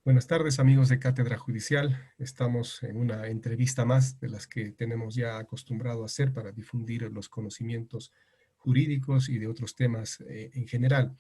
Buenas tardes, amigos de Cátedra Judicial. Estamos en una entrevista más de las que tenemos ya acostumbrado a hacer para difundir los conocimientos jurídicos y de otros temas en general.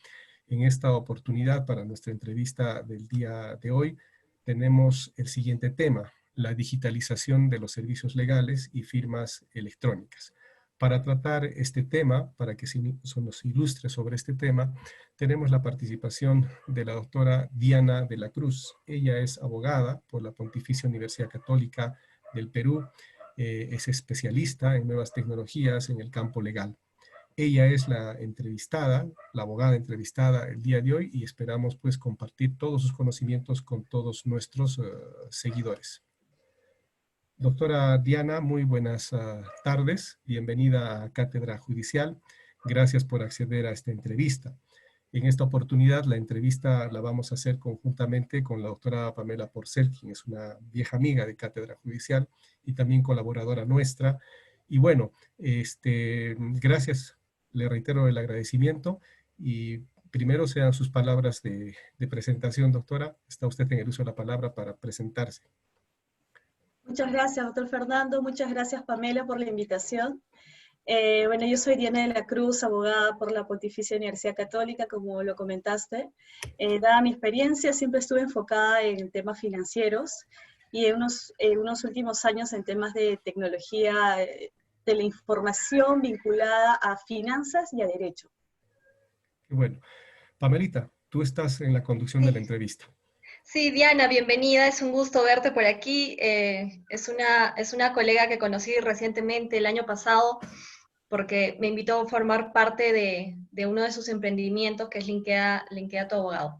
En esta oportunidad, para nuestra entrevista del día de hoy, tenemos el siguiente tema: la digitalización de los servicios legales y firmas electrónicas. Para tratar este tema, para que se nos ilustre sobre este tema, tenemos la participación de la doctora Diana de la Cruz. Ella es abogada por la Pontificia Universidad Católica del Perú, es especialista en nuevas tecnologías en el campo legal. Ella es la entrevistada, la abogada entrevistada el día de hoy, y esperamos pues compartir todos sus conocimientos con todos nuestros seguidores. Doctora Diana, muy buenas tardes. Bienvenida a Cátedra Judicial. Gracias por acceder a esta entrevista. En esta oportunidad, la entrevista la vamos a hacer conjuntamente con la doctora Pamela Porcel, quien es una vieja amiga de Cátedra Judicial y también colaboradora nuestra. Y bueno, gracias, le reitero el agradecimiento, y primero sean sus palabras de presentación, doctora. Está usted en el uso de la palabra para presentarse. Muchas gracias, doctor Fernando. Muchas gracias, Pamela, por la invitación. Bueno, yo soy Diana de la Cruz, abogada por la Pontificia Universidad Católica, como lo comentaste. Dada mi experiencia, siempre estuve enfocada en temas financieros y en unos últimos años en temas de tecnología de la información vinculada a finanzas y a derecho. Bueno, Pamelita, tú estás en la conducción de la entrevista. Sí, Diana, bienvenida, es un gusto verte por aquí. Es una colega que conocí recientemente el año pasado porque me invitó a formar parte de uno de sus emprendimientos, que es Linkea tu Abogado.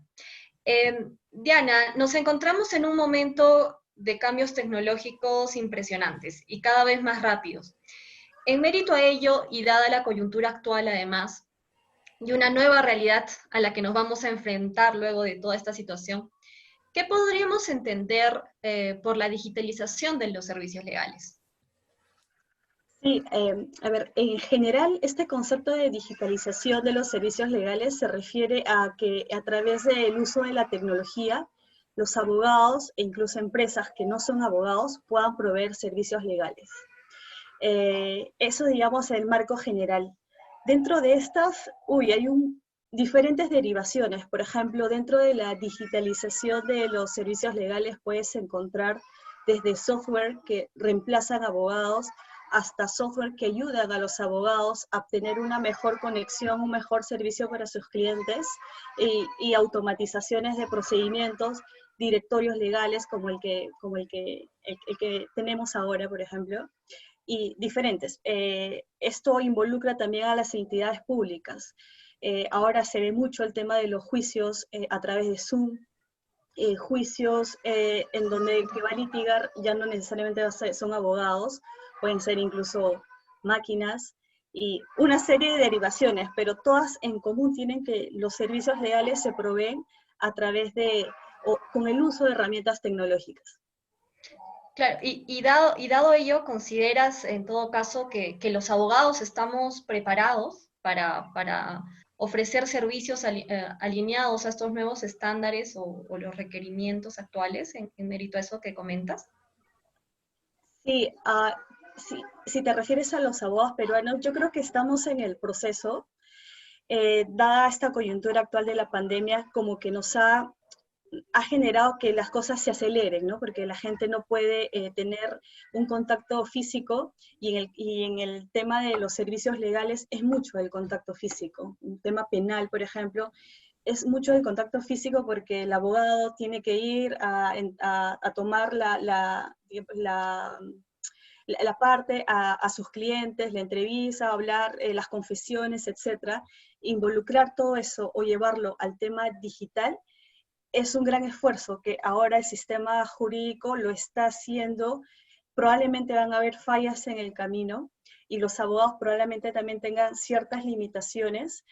Diana, nos encontramos en un momento de cambios tecnológicos impresionantes y cada vez más rápidos. En mérito a ello, y dada la coyuntura actual además, y una nueva realidad a la que nos vamos a enfrentar luego de toda esta situación, ¿qué podríamos entender por la digitalización de los servicios legales? Sí, a ver, en general este concepto de digitalización de los servicios legales se refiere a que a través del uso de la tecnología, los abogados e incluso empresas que no son abogados puedan proveer servicios legales. Eso, digamos, es el marco general. Dentro de estas, hay diferentes derivaciones. Por ejemplo, dentro de la digitalización de los servicios legales puedes encontrar desde software que reemplazan abogados hasta software que ayudan a los abogados a obtener una mejor conexión, un mejor servicio para sus clientes y automatizaciones de procedimientos, directorios legales como el que tenemos ahora, por ejemplo, y diferentes. Esto involucra también a las entidades públicas. Ahora se ve mucho el tema de los juicios a través de Zoom, juicios en donde el que va a litigar ya no necesariamente son abogados, pueden ser incluso máquinas, y una serie de derivaciones, pero todas en común tienen que los servicios legales se proveen a través o con el uso de herramientas tecnológicas. Claro, y dado ello, ¿consideras en todo caso que los abogados estamos preparados para ofrecer servicios alineados a estos nuevos estándares o los requerimientos actuales en mérito a eso que comentas? Sí, si te refieres a los abogados peruanos, yo creo que estamos en el proceso, dada esta coyuntura actual de la pandemia, como que nos ha generado que las cosas se aceleren, ¿no? Porque la gente no puede tener un contacto físico y en el tema de los servicios legales es mucho el contacto físico. Un tema penal, por ejemplo, es mucho el contacto físico porque el abogado tiene que ir a tomar la parte a sus clientes, la entrevista, hablar las confesiones, etcétera. Involucrar todo eso o llevarlo al tema digital es un gran esfuerzo que ahora el sistema jurídico lo está haciendo. Probablemente van a haber fallas en el camino y los abogados probablemente también tengan ciertas limitaciones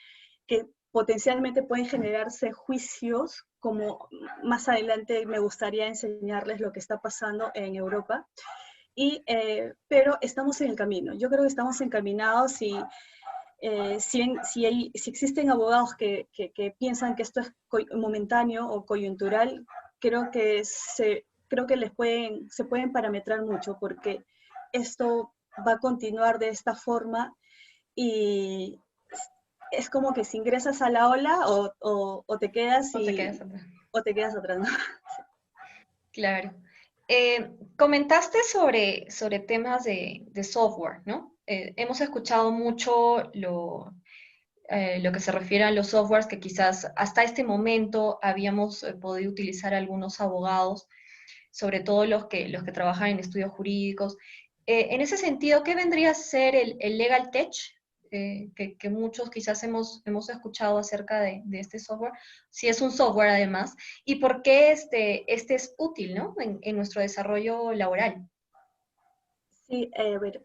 que potencialmente pueden generarse juicios, como más adelante me gustaría enseñarles lo que está pasando en Europa. Pero estamos en el camino. Yo creo que estamos encaminados y si existen abogados que piensan que esto es momentáneo o coyuntural, creo que se pueden parametrar mucho, porque esto va a continuar de esta forma y es como que si ingresas a la ola o te quedas O te quedas atrás. o te quedas atrás, ¿no? Claro. Comentaste sobre temas de software, ¿no? Hemos escuchado mucho lo que se refiere a los softwares que quizás hasta este momento habíamos podido utilizar algunos abogados, sobre todo los que trabajan en estudios jurídicos. En ese sentido, ¿qué vendría a ser el Legal Tech? Que muchos quizás hemos escuchado acerca de este software, si es un software además, y por qué este es útil, ¿no? En nuestro desarrollo laboral. Sí, a ver,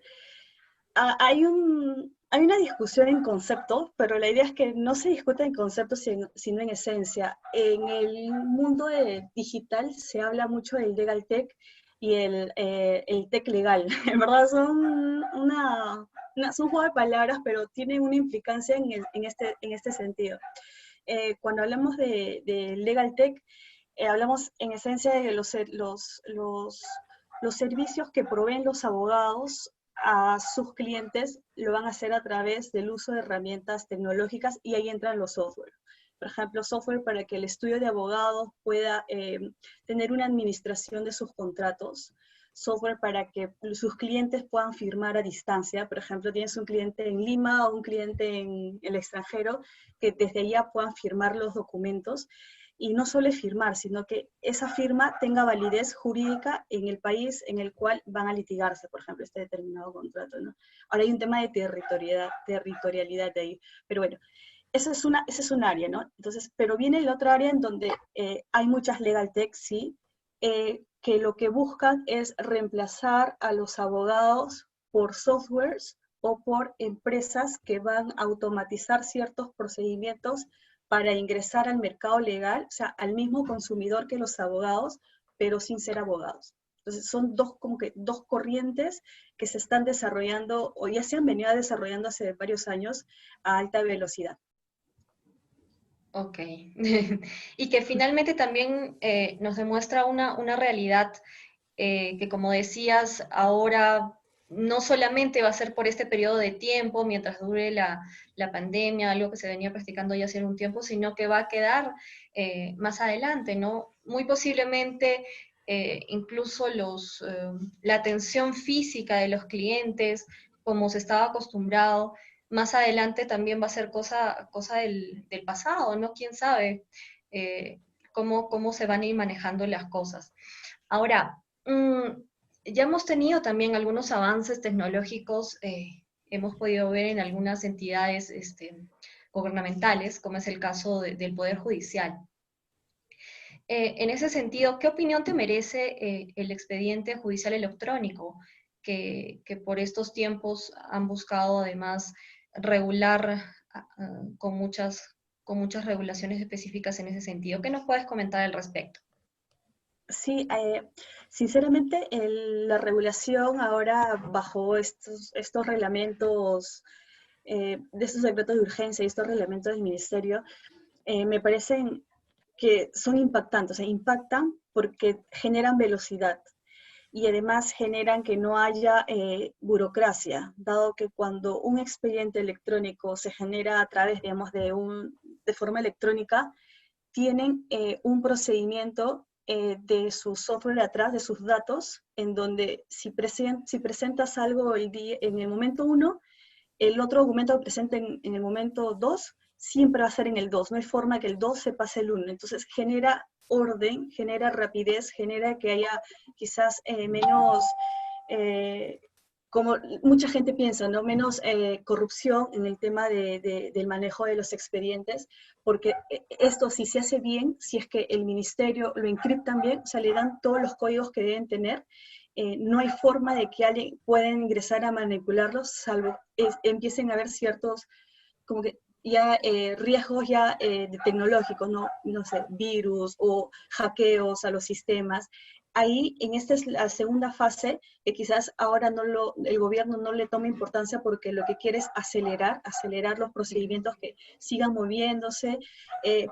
hay una discusión en concepto, pero la idea es que no se discute en conceptos, sino en esencia. En el mundo digital se habla mucho del legal tech y el tech legal. En verdad son un juego de palabras, pero tienen una implicancia en este sentido. Cuando hablamos de legal tech, hablamos en esencia de los servicios que proveen los abogados a sus clientes, lo van a hacer a través del uso de herramientas tecnológicas, y ahí entran los software. Por ejemplo, software para que el estudio de abogados pueda tener una administración de sus contratos, software para que sus clientes puedan firmar a distancia. Por ejemplo, tienes un cliente en Lima o un cliente en el extranjero, que desde allá puedan firmar los documentos. Y no solo firmar, sino que esa firma tenga validez jurídica en el país en el cual van a litigarse, por ejemplo, este determinado contrato, ¿no? Ahora hay un tema de territorialidad de ahí, pero bueno, esa es un área, ¿no? Entonces, pero viene el otro área en donde hay muchas legal tech, sí, que lo que buscan es reemplazar a los abogados por softwares o por empresas que van a automatizar ciertos procedimientos para ingresar al mercado legal, o sea, al mismo consumidor que los abogados, pero sin ser abogados. Entonces son como que dos corrientes que se están desarrollando, o ya se han venido desarrollando hace varios años, a alta velocidad. Ok. Y que finalmente también nos demuestra una realidad que, como decías, ahora no solamente va a ser por este periodo de tiempo, mientras dure la pandemia, algo que se venía practicando ya hace un tiempo, sino que va a quedar más adelante, ¿no? Muy posiblemente incluso la atención física de los clientes, como se estaba acostumbrado, más adelante también va a ser cosa del pasado, ¿no? ¿Quién sabe cómo se van a ir manejando las cosas? Ahora, ya hemos tenido también algunos avances tecnológicos, hemos podido ver en algunas entidades gubernamentales, como es el caso del Poder Judicial. En ese sentido, ¿qué opinión te merece el expediente judicial electrónico, que por estos tiempos han buscado además regular con muchas regulaciones específicas en ese sentido? ¿Qué nos puedes comentar al respecto? Sí, sinceramente la regulación ahora bajo estos reglamentos, de estos decretos de urgencia y estos reglamentos del ministerio, me parecen que son impactantes, o sea, impactan porque generan velocidad y además generan que no haya burocracia, dado que cuando un expediente electrónico se genera a través, digamos, de forma electrónica, tienen un procedimiento de su software atrás, de sus datos, en donde si presentas algo en el momento 1, el otro documento que presenten en el momento 2 siempre va a ser en el 2. No hay forma que el 2 se pase el 1. Entonces genera orden, genera rapidez, genera que haya quizás menos, como mucha gente piensa, ¿no? Menos corrupción en el tema del manejo de los expedientes, porque esto si se hace bien, si es que el ministerio lo encriptan bien, o sea, le dan todos los códigos que deben tener, no hay forma de que alguien pueda ingresar a manipularlos, salvo empiecen a haber ciertos, como que ya riesgos ya tecnológicos, no sé, virus o hackeos a los sistemas. ahí, en esta es la segunda fase, que quizás ahora el gobierno no le toma importancia porque lo que quiere es acelerar los procedimientos que sigan moviéndose,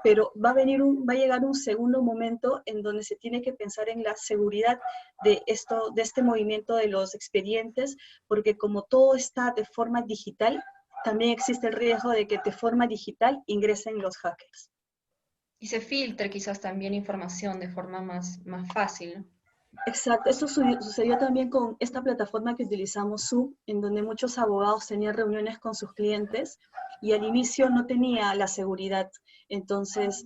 pero va a llegar un segundo momento en donde se tiene que pensar en la seguridad de este movimiento de los expedientes, porque como todo está de forma digital, también existe el riesgo de que de forma digital ingresen los hackers. Y se filtre quizás también información de forma más fácil, ¿no? Exacto, esto sucedió también con esta plataforma que utilizamos, Zoom, en donde muchos abogados tenían reuniones con sus clientes y al inicio no tenía la seguridad. Entonces,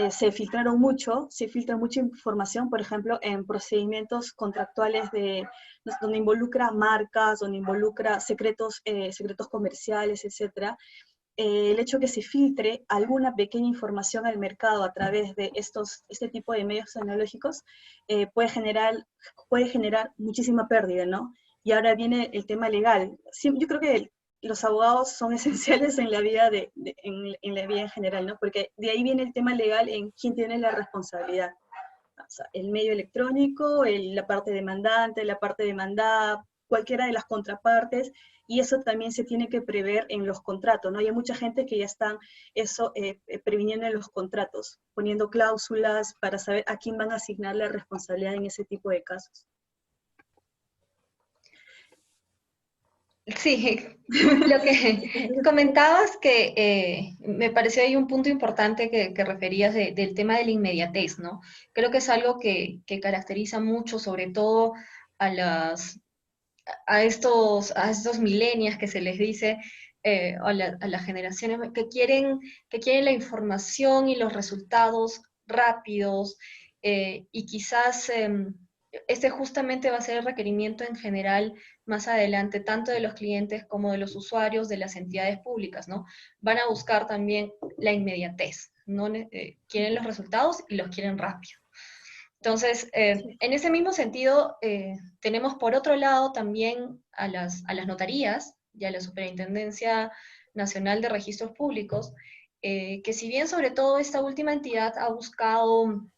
se filtra mucha información, por ejemplo, en procedimientos contractuales donde involucra marcas, donde involucra secretos comerciales, etcétera. El hecho que se filtre alguna pequeña información al mercado a través de este tipo de medios tecnológicos puede generar muchísima pérdida, ¿no? Y ahora viene el tema legal. Sí, yo creo que los abogados son esenciales en la vida en la vida en general, ¿no? Porque de ahí viene el tema legal en quién tiene la responsabilidad. O sea, el medio electrónico, la parte demandante, la parte demandada, cualquiera de las contrapartes, y eso también se tiene que prever en los contratos, ¿no? Hay mucha gente que ya están previniendo en los contratos, poniendo cláusulas para saber a quién van a asignar la responsabilidad en ese tipo de casos. Sí, lo que comentabas que me pareció ahí un punto importante que referías del tema de la inmediatez, ¿no? Creo que es algo que caracteriza mucho, sobre todo a estos millennials que se les dice, a las generaciones que quieren la información y los resultados rápidos, y quizás este justamente va a ser el requerimiento en general más adelante, tanto de los clientes como de los usuarios de las entidades públicas, ¿no? Van a buscar también la inmediatez, ¿no? Quieren los resultados y los quieren rápido. Entonces, en ese mismo sentido, tenemos por otro lado también a las notarías y a la Superintendencia Nacional de Registros Públicos, que si bien sobre todo esta última entidad ha buscado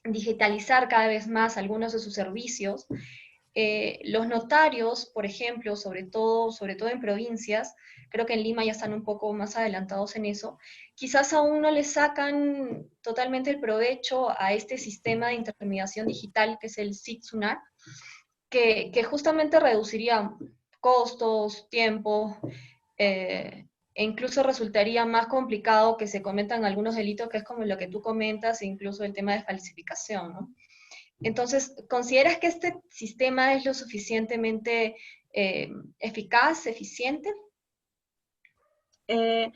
digitalizar cada vez más algunos de sus servicios, los notarios, por ejemplo, sobre todo en provincias, creo que en Lima ya están un poco más adelantados en eso, quizás aún no le sacan totalmente el provecho a este sistema de intermediación digital que es el SIT-SUNAT, que justamente reduciría costos, tiempo, e incluso resultaría más complicado que se cometan algunos delitos, que es como lo que tú comentas, e incluso el tema de falsificación, ¿no? Entonces, ¿consideras que este sistema es lo suficientemente eficaz, eficiente? De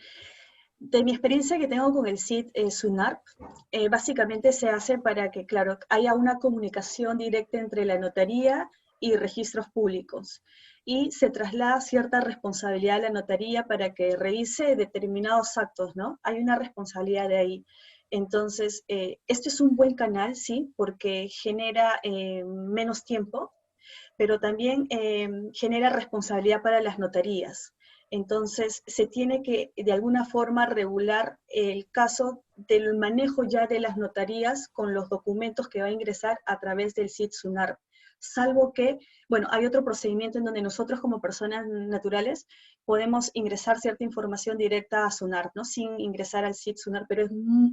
mi experiencia que tengo con el SIT SUNARP, básicamente se hace para que, claro, haya una comunicación directa entre la notaría y registros públicos. Y se traslada cierta responsabilidad a la notaría para que revise determinados actos, ¿no? Hay una responsabilidad de ahí. Entonces, esto es un buen canal, sí, porque genera menos tiempo, pero también genera responsabilidad para las notarías. Entonces, se tiene que de alguna forma regular el caso del manejo ya de las notarías con los documentos que va a ingresar a través del SIT-SUNARP. Salvo que, bueno, hay otro procedimiento en donde nosotros como personas naturales podemos ingresar cierta información directa a SUNARP, ¿no? Sin ingresar al SIT-SUNARP, pero es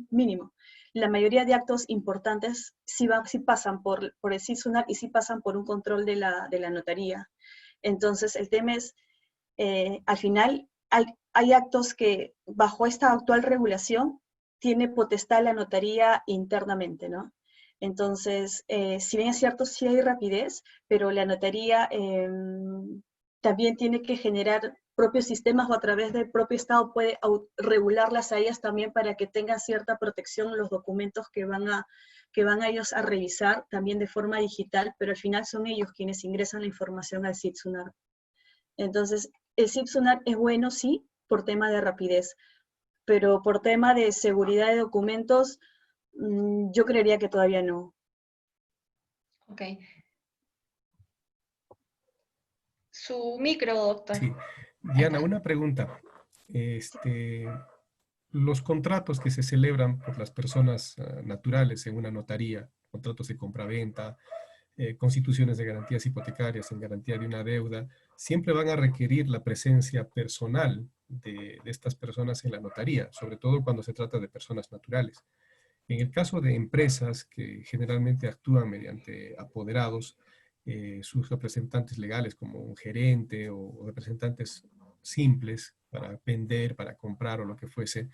mínimo. La mayoría de actos importantes sí pasan por el SIT-SUNARP y sí pasan por un control de la notaría. Entonces, el tema es, al final, hay actos que bajo esta actual regulación tiene potestad la notaría internamente, ¿no? Entonces, si bien es cierto, sí hay rapidez, pero la notaría también tiene que generar propios sistemas o a través del propio Estado puede regularlas a ellas también para que tengan cierta protección los documentos que van a ellos a revisar también de forma digital, pero al final son ellos quienes ingresan la información al SIT-SUNARP. Entonces, el SIT-SUNARP es bueno, sí, por tema de rapidez, pero por tema de seguridad de documentos, yo creería que todavía no. Ok. Su micro, doctor. Sí. Diana, una pregunta. los contratos que se celebran por las personas naturales en una notaría, contratos de compraventa, constituciones de garantías hipotecarias en garantía de una deuda, siempre van a requerir la presencia personal de estas personas en la notaría, sobre todo cuando se trata de personas naturales. En el caso de empresas que generalmente actúan mediante apoderados, sus representantes legales como un gerente o representantes simples para vender, para comprar o lo que fuese,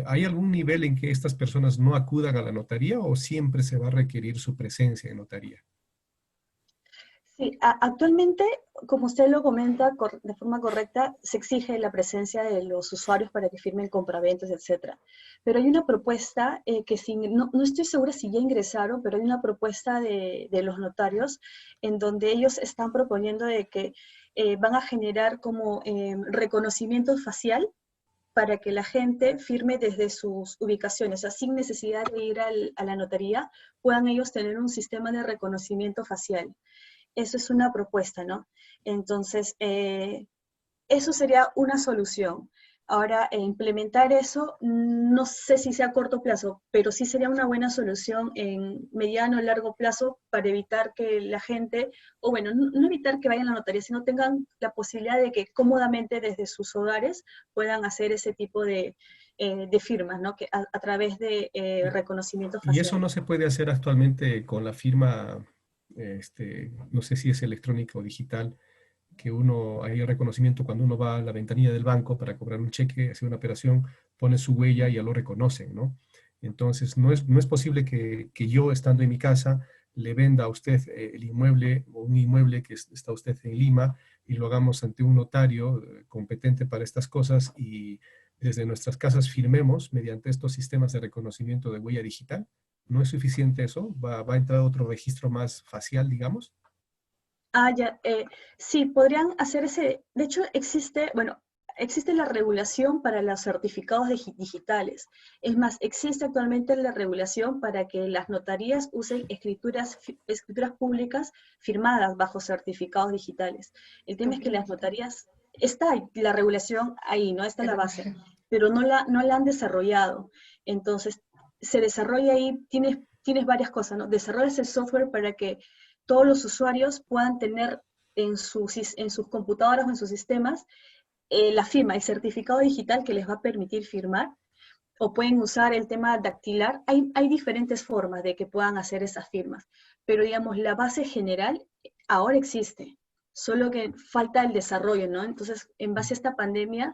¿hay algún nivel en que estas personas no acudan a la notaría o siempre se va a requerir su presencia en notaría? Sí, actualmente, como usted lo comenta de forma correcta, se exige la presencia de los usuarios para que firmen compraventas, etcétera. Pero hay una propuesta que no estoy segura si ya ingresaron, pero hay una propuesta de los notarios en donde ellos están proponiendo de que van a generar como reconocimiento facial para que la gente firme desde sus ubicaciones, o sea, sin necesidad de ir a la notaría, puedan ellos tener un sistema de reconocimiento facial. Eso es una propuesta, ¿no? Entonces, eso sería una solución. Ahora, implementar eso, no sé si sea a corto plazo, pero sí sería una buena solución en mediano o largo plazo para evitar que la gente, o bueno, no evitar que vayan a la notaría, sino tengan la posibilidad de que cómodamente desde sus hogares puedan hacer ese tipo de firmas, ¿no? Que a través de reconocimiento Y eso facial. no se puede hacer actualmente con la firma, no sé si es electrónica o digital, que uno, hay reconocimiento cuando uno va a la ventanilla del banco para cobrar un cheque, hacer una operación, pone su huella y ya lo reconocen, ¿no? Entonces, no es posible que yo, estando en mi casa, le venda a usted el inmueble o un inmueble que está usted en Lima y lo hagamos ante un notario competente para estas cosas y desde nuestras casas firmemos mediante estos sistemas de reconocimiento de huella digital. ¿No es suficiente eso? ¿Va a entrar otro registro más facial, digamos? Ya, sí, podrían hacer ese, de hecho existe, bueno, existe la regulación para los certificados digitales. Es más, existe actualmente la regulación para que las notarías usen escrituras públicas firmadas bajo certificados digitales. El tema es Ok, que las notarías, está la regulación ahí, ¿no? Está la pero base, pero no la han desarrollado. Entonces, se desarrolla ahí, tienes varias cosas, ¿no? Desarrollas el software para que todos los usuarios puedan tener en sus computadoras o en sus sistemas la firma, el certificado digital que les va a permitir firmar, o pueden usar el tema dactilar. Hay diferentes formas de que puedan hacer esas firmas, pero digamos, la base general ahora existe, solo que falta el desarrollo, ¿no? Entonces, en base a esta pandemia,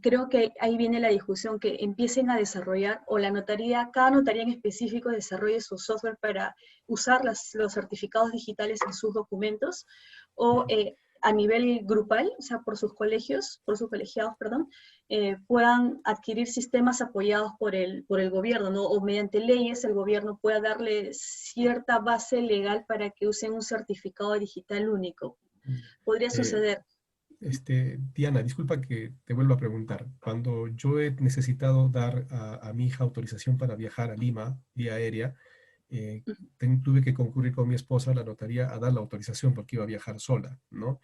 creo que ahí viene la discusión, que empiecen a desarrollar, o la notaría, cada notaría en específico desarrolle su software para usar los certificados digitales en sus documentos, o a nivel grupal, o sea, por sus colegiados, perdón, puedan adquirir sistemas apoyados por el gobierno, ¿no? O mediante leyes el gobierno pueda darle cierta base legal para que usen un certificado digital único. Podría Eh, suceder. Diana, disculpa que te vuelva a preguntar. Cuando yo he necesitado dar a mi hija autorización para viajar a Lima, vía aérea, eh, tuve que concurrir con mi esposa a la notaría a dar la autorización porque iba a viajar sola, ¿no?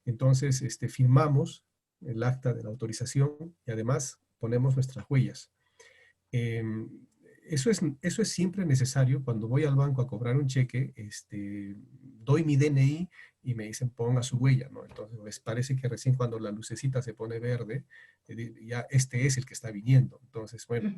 Entonces, firmamos el acta de la autorización y además ponemos nuestras huellas. Em, eso es siempre necesario cuando voy al banco a cobrar un cheque, doy mi DNI y me dicen ponga su huella, ¿no? Entonces les parece que recién cuando la lucecita se pone verde, ya este es el que está viniendo. Entonces, bueno,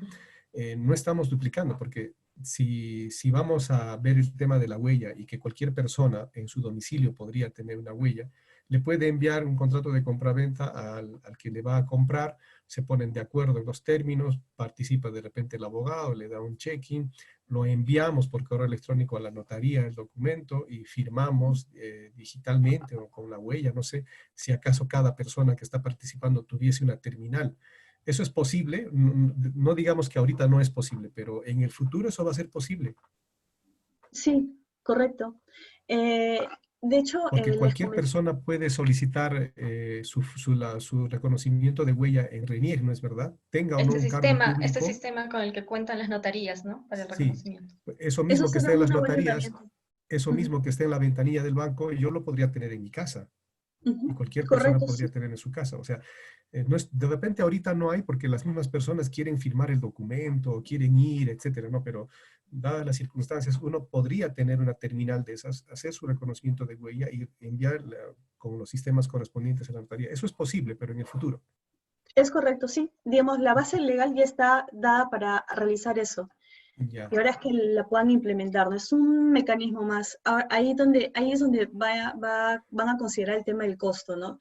no estamos duplicando porque si vamos a ver el tema de la huella y que cualquier persona en su domicilio podría tener una huella, le puede enviar un contrato de compraventa al que le va a comprar, se ponen de acuerdo en los términos, participa de repente el abogado, le da un check-in, lo enviamos por correo electrónico a la notaría el documento y firmamos digitalmente o con la huella, no sé si acaso cada persona que está participando tuviese una terminal. Eso es posible, no digamos que ahorita no es posible, pero en el futuro eso va a ser posible, Sí, correcto. Eh, de hecho, porque les cualquier comenté, persona puede solicitar su reconocimiento de huella en RENIEC, ¿no es verdad? Tenga o no un cargo este público. sistema con el que cuentan las notarías, ¿no? Para el Sí, reconocimiento. eso eso mismo que será está en las una buena notarías, herramienta. eso Ujú. mismo que está en la ventanilla del banco, yo lo podría tener en mi casa. y Ujú. cualquier persona Correcto, podría sí. tener en su casa. O sea, no es, de repente ahorita no hay porque las mismas personas quieren firmar el documento, quieren ir, etcétera, ¿no? Pero dadas las circunstancias, uno podría tener una terminal de esas, hacer su reconocimiento de huella y enviarla con los sistemas correspondientes a la notaría. Eso es posible, pero en el futuro. Es correcto, sí. Digamos, la base legal ya está dada para realizar eso. Ya, Y ahora es que la puedan implementar, ¿no? Es un mecanismo más. Ahí es donde van a considerar el tema del costo, ¿no?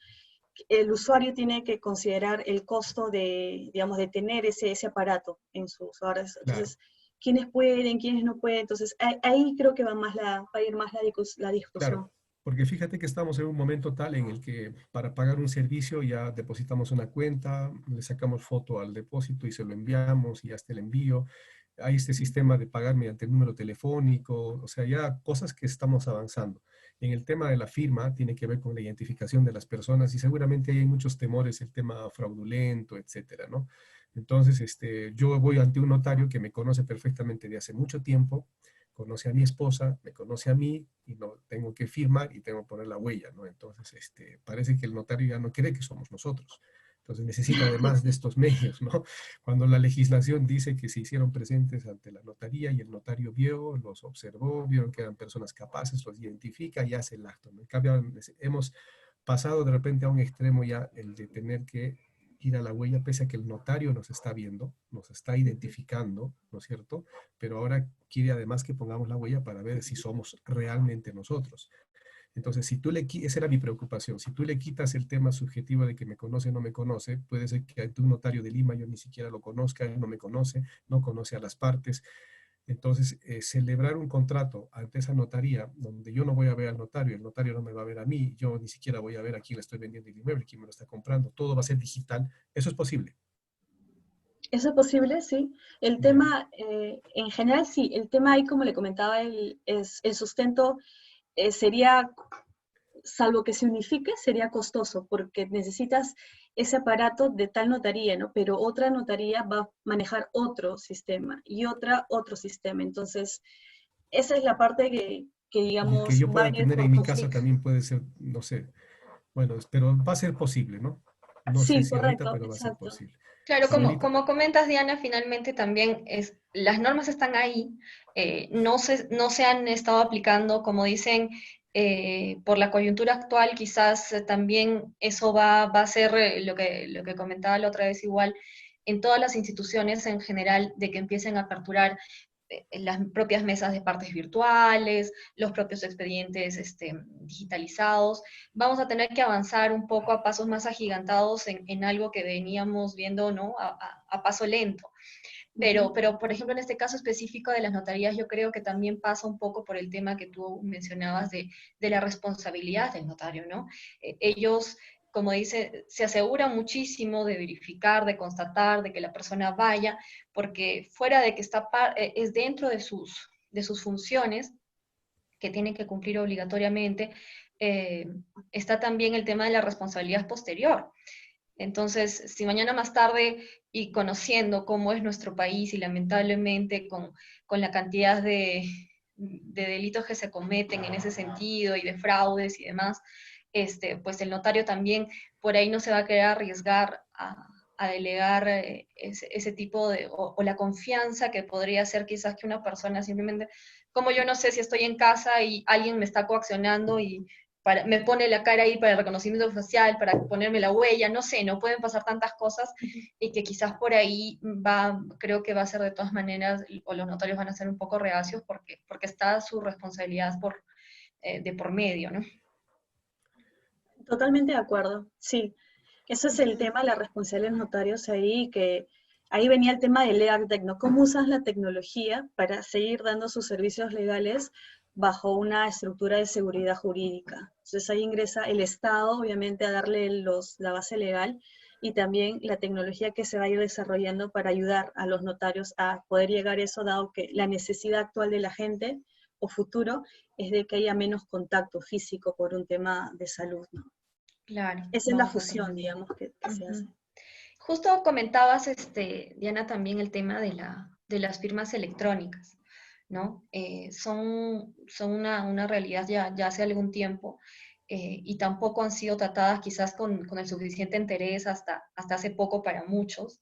El usuario tiene que considerar el costo de, digamos, de tener ese aparato en sus hogares. claro. Entonces, quiénes pueden, quiénes no pueden. Entonces, ahí creo que va a ir más la Claro, discusión. porque fíjate que estamos en un momento tal en el que para pagar un servicio ya depositamos una cuenta, le sacamos foto al depósito y se lo enviamos y hasta el envío. Hay este sistema de pagar mediante el número telefónico, o sea, ya cosas que estamos avanzando. En el tema de la firma tiene que ver con la identificación de las personas y seguramente hay muchos temores, el tema fraudulento, etcétera, ¿no? Entonces, yo voy ante un notario que me conoce perfectamente de hace mucho tiempo, conoce a mi esposa, me conoce a mí y no tengo que firmar y tengo que poner la huella, ¿no? Entonces, parece que el notario ya no cree que somos nosotros. Entonces necesita además de estos medios, ¿no? Cuando la legislación dice que se hicieron presentes ante la notaría y el notario vio, los observó, vieron que eran personas capaces, los identifica y hace el acto, ¿no? En cambio, hemos pasado de repente a un extremo ya el de tener que ir a la huella, pese a que el notario nos está viendo, nos está identificando, ¿no es cierto? Pero ahora quiere además que pongamos la huella para ver si somos realmente nosotros. Entonces, si tú esa era mi preocupación, si tú le quitas el tema subjetivo de que me conoce o no me conoce, puede ser que ante un notario de Lima yo ni siquiera lo conozca, él no me conoce, no conoce a las partes. Entonces, celebrar un contrato ante esa notaría, donde yo no voy a ver al notario, el notario no me va a ver a mí, yo ni siquiera voy a ver a quién le estoy vendiendo el inmueble, quién me lo está comprando, todo va a ser digital, eso es posible. ¿Eso es posible? Sí. El Ya, tema, en general, sí. El tema ahí, como le comentaba, es el sustento sería, salvo que se unifique, sería costoso, porque necesitas ese aparato de tal notaría, ¿no? Pero otra notaría va a manejar otro sistema y otra otro sistema. Entonces, esa es la parte que y el que digamos, yo va a pueda venir tener por en mi casa conflicto. también puede ser, no sé, bueno, pero va a ser posible, ¿no? No sé Sí, si ahorita, correcto, pero va a ser exacto. posible. Claro, Señorita, como comentas, Diana, finalmente también las normas están ahí, no se han estado aplicando, como dicen, por la coyuntura actual, quizás también eso va a ser lo que comentaba la otra vez igual, en todas las instituciones en general, de que empiecen a aperturar las propias mesas de partes virtuales, los propios expedientes digitalizados. Vamos a tener que avanzar un poco a pasos más agigantados en algo que veníamos viendo, ¿no? A paso lento. Ujú. Pero, por ejemplo, en este caso específico de las notarías, yo creo que también pasa un poco por el tema que tú mencionabas de la responsabilidad del notario, ¿no? Ellos, como dice, se aseguran muchísimo de verificar, de constatar, de que la persona vaya, porque fuera de que es dentro de sus funciones que tienen que cumplir obligatoriamente, eh, está también el tema de la responsabilidad posterior. Entonces, si mañana más tarde y conociendo cómo es nuestro país y lamentablemente con la cantidad de delitos que se cometen en ese sentido y de fraudes y demás, pues el notario también por ahí no se va a querer arriesgar a delegar ese tipo o la confianza que podría ser quizás que una persona simplemente, como yo no sé si estoy en casa y alguien me está coaccionando y me pone la cara ahí para el reconocimiento facial, para ponerme la huella, no sé, no pueden pasar tantas cosas y que quizás por ahí creo que va a ser de todas maneras, o los notarios van a ser un poco reacios porque está su responsabilidad de por medio, ¿no? Totalmente de acuerdo, sí. Ese es el tema de la responsabilidad de los notarios ahí, que ahí venía el tema del LegalTech, ¿no? ¿Cómo usas la tecnología para seguir dando sus servicios legales bajo una estructura de seguridad jurídica? Entonces ahí ingresa el Estado, obviamente, a darle la base legal y también la tecnología que se va a ir desarrollando para ayudar a los notarios a poder llegar a eso, dado que la necesidad actual de la gente o futuro es de que haya menos contacto físico por un tema de salud, ¿no? Claro, Esa es la vamos a fusión, tener. digamos, que se hace. Ujú. Justo comentabas, Diana, también el tema de las firmas electrónicas, ¿no? Son una realidad ya hace algún tiempo. y tampoco han sido tratadas quizás con el suficiente interés hasta hace poco para muchos.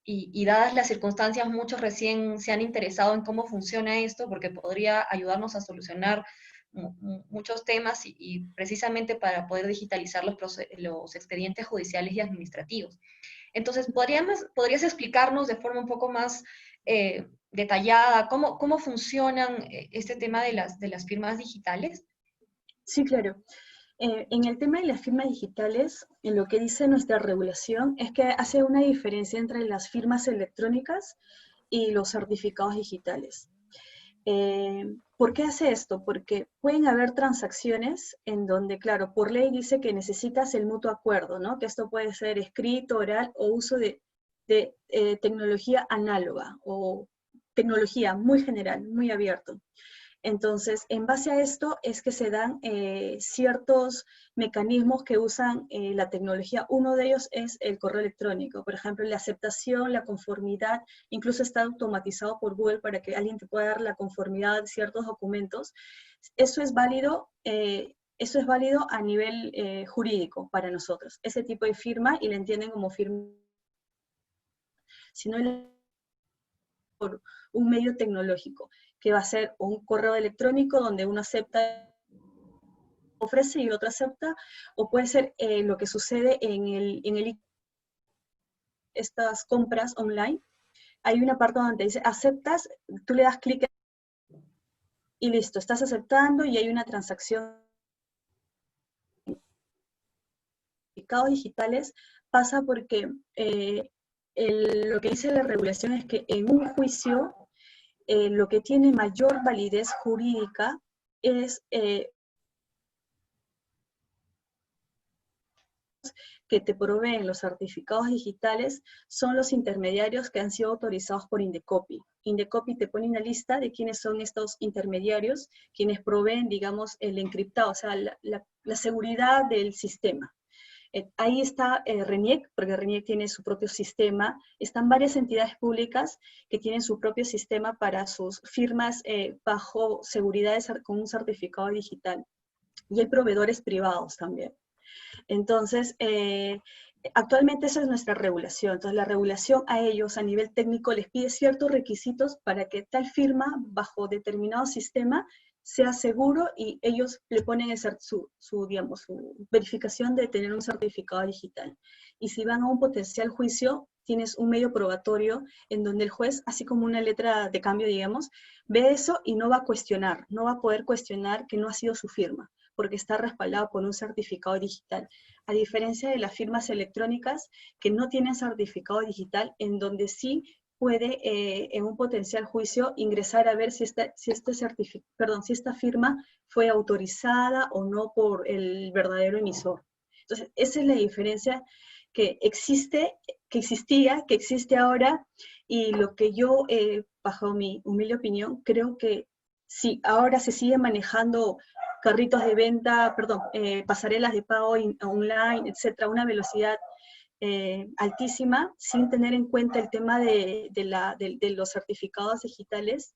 Y dadas las circunstancias, muchos recién se han interesado en cómo funciona esto, porque podría ayudarnos a solucionar muchos temas y precisamente para poder digitalizar los expedientes judiciales y administrativos. Entonces, ¿podrías explicarnos de forma un poco más detallada cómo funcionan este tema de las firmas digitales? Sí, claro. En el tema de las firmas digitales, en lo que dice nuestra regulación es que hace una diferencia entre las firmas electrónicas y los certificados digitales. ¿Por qué hace esto? Porque pueden haber transacciones en donde, claro, por ley dice que necesitas el mutuo acuerdo, ¿no? Que esto puede ser escrito, oral o uso de tecnología análoga o tecnología muy general, muy abierto. Entonces, en base a esto es que se dan ciertos mecanismos que usan la tecnología. Uno de ellos es el correo electrónico. Por ejemplo, la aceptación, la conformidad, incluso está automatizado por Google para que alguien te pueda dar la conformidad de ciertos documentos. Eso es válido. Eso es válido a nivel jurídico para nosotros. Ese tipo de firma, y la entienden como firma, si no por un medio tecnológico, que va a ser un correo electrónico donde uno acepta, ofrece y otro acepta, o puede ser lo que sucede en estas compras online. Hay una parte donde dice aceptas, tú le das clic y listo, estás aceptando y hay una transacción. Certificados digitales pasa porque lo que dice la regulación es que en un juicio lo que tiene mayor validez jurídica es que te proveen los certificados digitales son los intermediarios que han sido autorizados por Indecopi. Indecopi te pone una lista de quiénes son estos intermediarios, quienes proveen, digamos, el encriptado, o sea, la seguridad del sistema. Ahí está RENIEC, porque RENIEC tiene su propio sistema. Están varias entidades públicas que tienen su propio sistema para sus firmas bajo seguridad con un certificado digital. Y hay proveedores privados también. Entonces, actualmente esa es nuestra regulación. Entonces, la regulación a ellos a nivel técnico les pide ciertos requisitos para que tal firma bajo determinado sistema sea seguro y ellos le ponen digamos, su verificación de tener un certificado digital. Y si van a un potencial juicio, tienes un medio probatorio en donde el juez, así como una letra de cambio, digamos, ve eso y no va a cuestionar, no va a poder cuestionar que no ha sido su firma, porque está respaldado por un certificado digital. A diferencia de las firmas electrónicas que no tienen certificado digital, en donde sí puede en un potencial juicio ingresar a ver si esta firma fue autorizada o no por el verdadero emisor. Entonces, esa es la diferencia que existe, que existía, que existe ahora, y lo que yo, bajo mi humilde opinión, creo que si ahora se sigue manejando carritos de venta, pasarelas de pago online, etcétera, una velocidad altísima, sin tener en cuenta el tema de los certificados digitales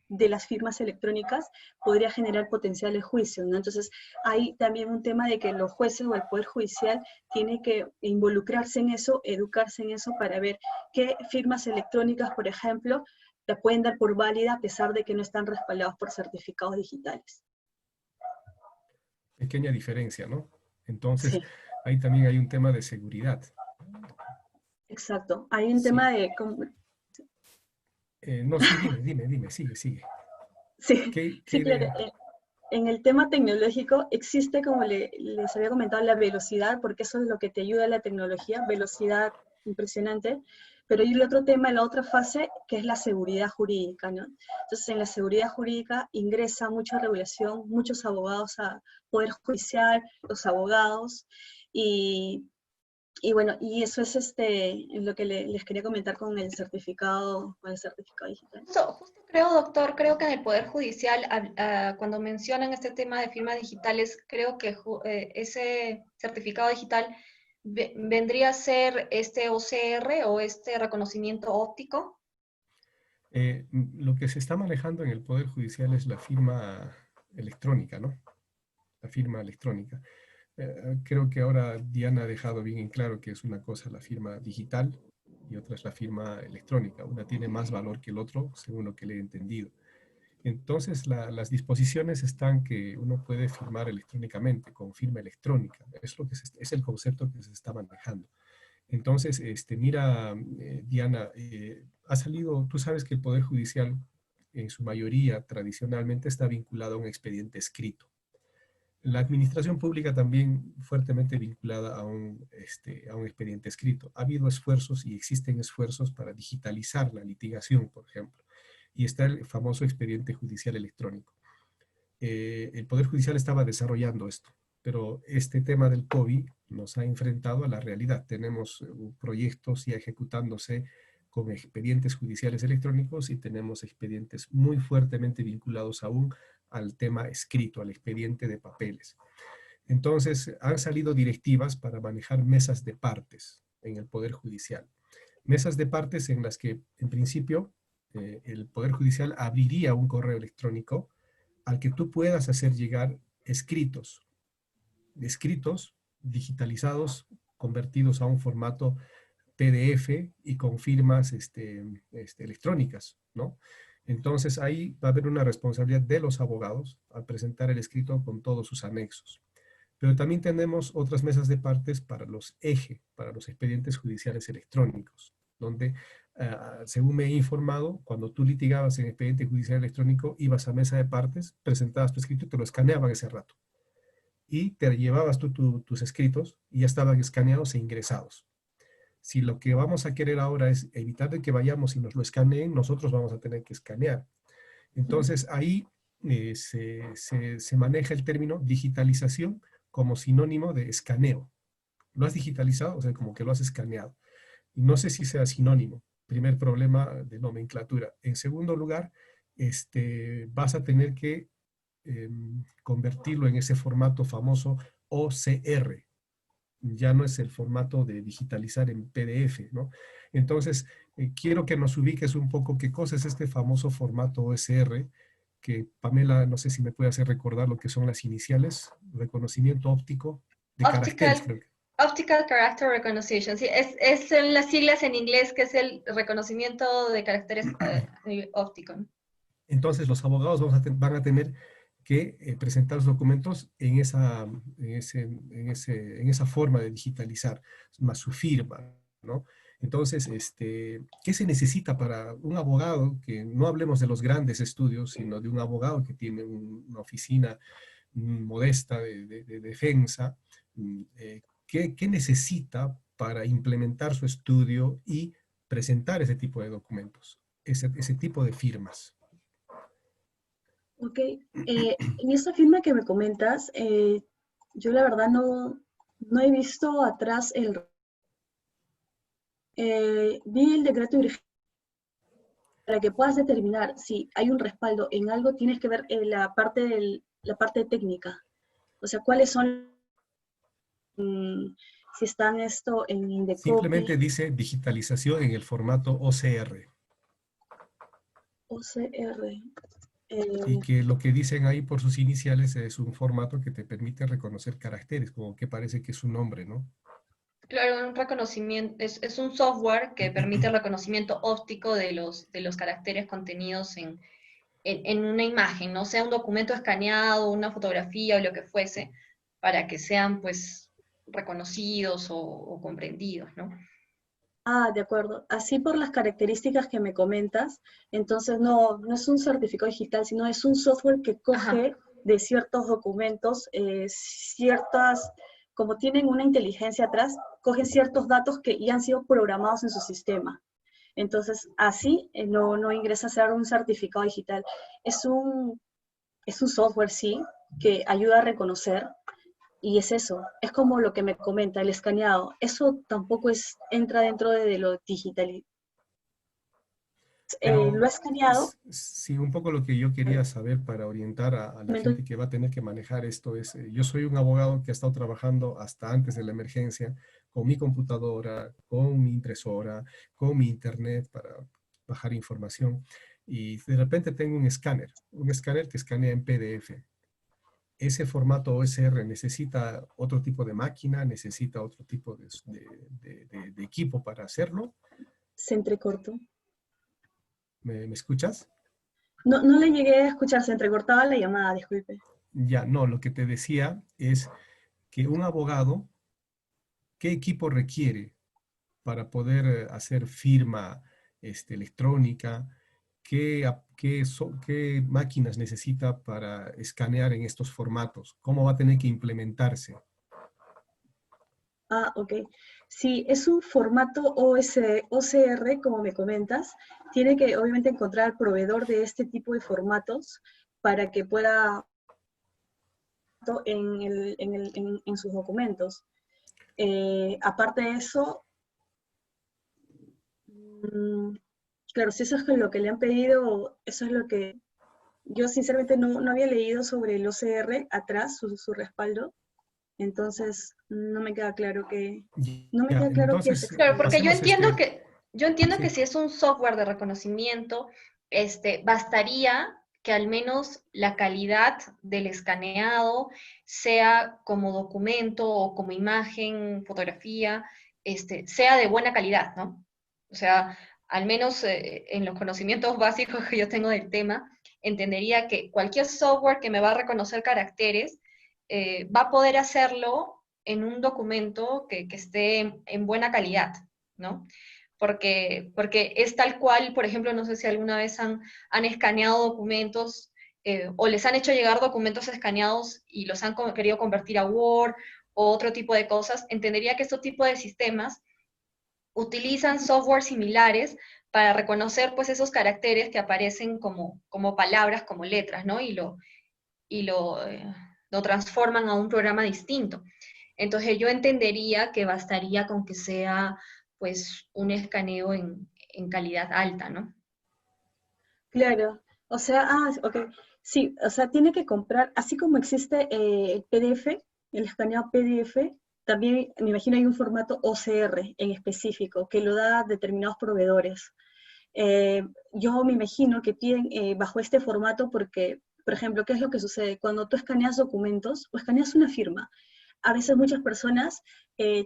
de las firmas electrónicas, podría generar potenciales juicios, ¿no? Entonces, hay también un tema de que los jueces o el Poder Judicial tiene que involucrarse en eso, educarse en eso, para ver qué firmas electrónicas, por ejemplo, la pueden dar por válida a pesar de que no están respaldados por certificados digitales. Pequeña diferencia, ¿no? Entonces, Sí, ahí también hay un tema de seguridad. exacto. Hay un Sí. tema de... No, sí, dime, sigue. Sí, ¿Qué, sí, qué claro. idea? En el tema tecnológico existe, como les había comentado, la velocidad, porque eso es lo que te ayuda a la tecnología, velocidad impresionante, pero hay el otro tema, la otra fase, que es la seguridad jurídica, ¿no? Entonces, en la seguridad jurídica ingresa mucha regulación, muchos abogados a Poder Judicial, los abogados, y bueno, y eso es lo que les quería comentar con el certificado digital. Justo creo, doctor, creo que en el Poder Judicial, cuando mencionan este tema de firmas digitales, creo que ese certificado digital vendría a ser este OCR o este reconocimiento óptico. Lo que se está manejando en el Poder Judicial es la firma electrónica, ¿no? La firma electrónica. Creo que ahora Diana ha dejado bien en claro que es una cosa la firma digital y otra es la firma electrónica. Una tiene más valor que el otro, según lo que le he entendido. Entonces, las disposiciones están que uno puede firmar electrónicamente, con firma electrónica. Es, lo que es el concepto que se está manejando. Entonces, mira, Diana, ha salido, tú sabes que el Poder Judicial en su mayoría tradicionalmente está vinculado a un expediente escrito. La administración pública también fuertemente vinculada a un expediente escrito. Ha habido esfuerzos y existen esfuerzos para digitalizar la litigación, por ejemplo. Y está el famoso expediente judicial electrónico. El Poder Judicial estaba desarrollando esto, pero este tema del COVID nos ha enfrentado a la realidad. Tenemos proyectos ya ejecutándose con expedientes judiciales electrónicos y tenemos expedientes muy fuertemente vinculados aún al tema escrito, al expediente de papeles. Entonces, han salido directivas para manejar mesas de partes en el Poder Judicial. Mesas de partes en las que, en principio, el Poder Judicial abriría un correo electrónico al que tú puedas hacer llegar escritos digitalizados, convertidos a un formato PDF y con firmas electrónicas, ¿no? Entonces ahí va a haber una responsabilidad de los abogados al presentar el escrito con todos sus anexos. Pero también tenemos otras mesas de partes para los EJE, para los expedientes judiciales electrónicos, donde, según me he informado, cuando tú litigabas en expediente judicial electrónico, ibas a mesa de partes, presentabas tu escrito y te lo escaneaban ese rato. Y te llevabas tus escritos y ya estaban escaneados e ingresados. Si lo que vamos a querer ahora es evitar de que vayamos y nos lo escaneen, nosotros vamos a tener que escanear. Entonces ahí se maneja el término digitalización como sinónimo de escaneo. Lo has digitalizado, o sea, como que lo has escaneado. Y no sé si sea sinónimo. Primer problema de nomenclatura. En segundo lugar, vas a tener que convertirlo en ese formato famoso OCR. Ya no es el formato de digitalizar en PDF, ¿no? Entonces, quiero que nos ubiques un poco qué cosa es este famoso formato OSR, que Pamela, no sé si me puede hacer recordar lo que son las iniciales, reconocimiento óptico de caracteres, Optical, creo que. Optical Character Recognition, sí, es en las siglas en inglés, que es el reconocimiento de caracteres óptico. Entonces, los abogados van a tener que presentar los documentos en esa forma de digitalizar, más su firma, ¿no? Entonces, ¿qué se necesita para un abogado? Que no hablemos de los grandes estudios, sino de un abogado que tiene una oficina modesta de defensa. ¿Qué necesita para implementar su estudio y presentar ese tipo de documentos, ese tipo de firmas? Ok, en esta firma que me comentas, yo la verdad no he visto atrás vi el decreto de urgencia. Para que puedas determinar si hay un respaldo en algo, tienes que ver la parte técnica. O sea, cuáles son, si están esto en Simplemente Indecopy, dice digitalización en el formato OCR. OCR. Y que lo que dicen ahí por sus iniciales es un formato que te permite reconocer caracteres, como que parece que es su nombre, ¿no? Claro, un reconocimiento, es un software que permite el reconocimiento óptico de los caracteres contenidos en una imagen, no sea un documento escaneado, una fotografía o lo que fuese, para que sean pues reconocidos o comprendidos, ¿no? Ah, de acuerdo. Así por las características que me comentas, entonces no es un certificado digital, sino es un software que Ajá. coge de ciertos documentos, como tienen una inteligencia atrás, cogen ciertos datos que ya han sido programados en su sistema. Entonces, así no ingresa a ser un certificado digital. Es es un software, sí, que ayuda a reconocer, y es eso, es como lo que me comenta, el escaneado. Eso tampoco entra dentro de lo digital. Lo Pero escaneado, sí, un poco lo que yo quería saber para orientar a la gente que va a tener que manejar esto es, yo soy un abogado que ha estado trabajando hasta antes de la emergencia con mi computadora, con mi impresora, con mi internet para bajar información y de repente tengo un escáner que escanea en PDF. ese formato OSR necesita otro tipo de máquina, necesita otro tipo de equipo para hacerlo. Se entrecortó. ¿Me escuchas? No, no le llegué a escuchar, se entrecortaba la llamada, disculpe. Ya, no, lo que te decía es que un abogado, ¿qué equipo requiere para poder hacer firma electrónica? ¿Qué máquinas necesita para escanear en estos formatos? ¿Cómo va a tener que implementarse? Ah, ok. Si es un formato OCR, como me comentas, tiene que obviamente encontrar al proveedor de este tipo de formatos para que pueda en sus documentos. Aparte de eso, mm, claro, si eso es lo que le han pedido, eso es lo que yo sinceramente no había leído sobre el OCR atrás, su respaldo, entonces no me Ya, queda claro qué es entonces Claro, exactamente. porque hacemos yo entiendo que sí, si es un software de reconocimiento, bastaría que al menos la calidad del escaneado sea como documento o como imagen, fotografía, sea de buena calidad, ¿no? O sea, al menos en los conocimientos básicos que yo tengo del tema, entendería que cualquier software que me va a reconocer caracteres va a poder hacerlo en un documento que esté en buena calidad, ¿no? Porque es tal cual, por ejemplo, no sé si alguna vez han escaneado documentos o les han hecho llegar documentos escaneados y los han querido convertir a Word o otro tipo de cosas, entendería que estos tipos de sistemas utilizan software similares para reconocer pues esos caracteres que aparecen como palabras, como letras, ¿no? Y lo transforman a un programa distinto. Entonces yo entendería que bastaría con que sea pues un escaneo en calidad alta, ¿no? Claro, o sea, ok, sí, o sea, tiene que comprar, así como existe el PDF, el escaneado PDF, también me imagino hay un formato OCR en específico que lo da determinados proveedores. Yo me imagino que piden bajo este formato porque, por ejemplo, ¿qué es lo que sucede? Cuando tú escaneas documentos o escaneas una firma, a veces muchas personas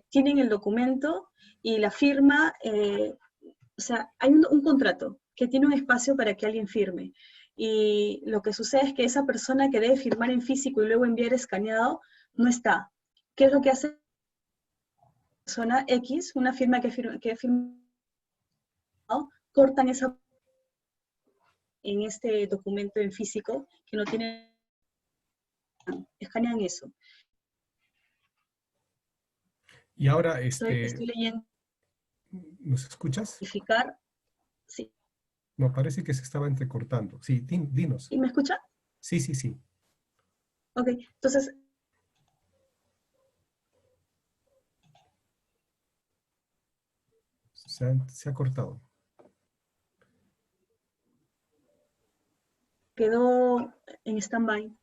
tienen el documento y la firma, o sea, hay un contrato que tiene un espacio para que alguien firme. Y lo que sucede es que esa persona que debe firmar en físico y luego enviar escaneado no está. ¿Qué es lo que hace la persona X, una firma que firma, cortan esa en este documento en físico que no tiene, escanean eso. y ahora, Estoy leyendo, ¿nos escuchas? verificar, sí. No, parece que se estaba entrecortando. Sí, dinos. ¿Y me escucha? Sí, sí, sí. Ok, entonces Se ha cortado. quedó en stand-by.